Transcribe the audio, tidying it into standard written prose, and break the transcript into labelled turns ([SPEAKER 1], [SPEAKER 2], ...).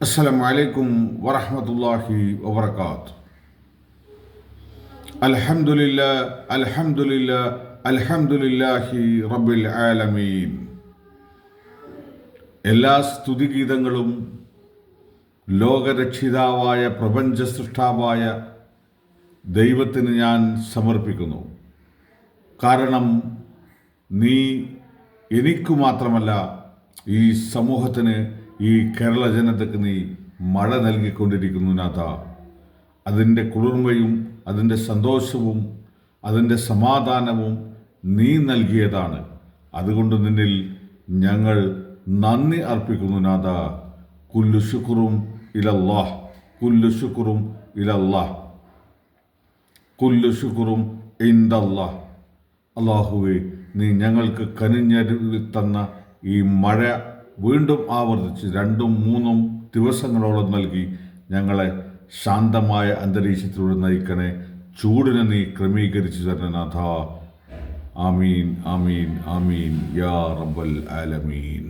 [SPEAKER 1] അസ്സലാമു അലൈക്കും വറഹ്മത്തുള്ളാഹി വബറകാത്ത്. അൽഹംദുലില്ലാഹ് അൽഹംദുലില്ലാഹ് അൽഹംദുലില്ലാഹി റബ്ബിൽ ആലമീൻ. എല്ലാ സ്തുതിഗീതങ്ങളും ലോകരക്ഷിതാവായ പ്രപഞ്ച സൃഷ്ടാവായ ദൈവത്തിന് ഞാൻ സമർപ്പിക്കുന്നു. കാരണം നീ എനിക്കു മാത്രമല്ല ഈ സമൂഹത്തിന്, ഈ കേരള ജനതയ്ക്ക് നീ മഴ നൽകിക്കൊണ്ടിരിക്കുന്നു നാഥ. അതിൻ്റെ കുളിർമയും അതിൻ്റെ സന്തോഷവും അതിൻ്റെ സമാധാനവും നീ നൽകിയതാണ്. അതുകൊണ്ട് നിന്നിൽ ഞങ്ങൾ നന്ദി അർപ്പിക്കുന്നു നാഥ. കുല്ലു ശുക്റും ഇലല്ലാഹ്, കുല്ലു ശുക്റും ഇലല്ലാഹ്, കുല്ലു ശുക്റും ഇൻദല്ലാഹ്. അല്ലാഹുവേ, നീ ഞങ്ങൾക്ക് കനിഞ്ഞരുളി തന്ന ഈ മഴ വീണ്ടും ആവർത്തിച്ച് 2-3 ദിവസങ്ങളോളം നൽകി ഞങ്ങളെ ശാന്തമായ അന്തരീക്ഷത്തിലൂടെ നയിക്കണേ. ചൂടിനെ നീ ക്രമീകരിച്ചു തരണേ നാഥ. ആമീൻ ആമീൻ ആമീൻ യാ റബ്ബൽ ആലമീൻ.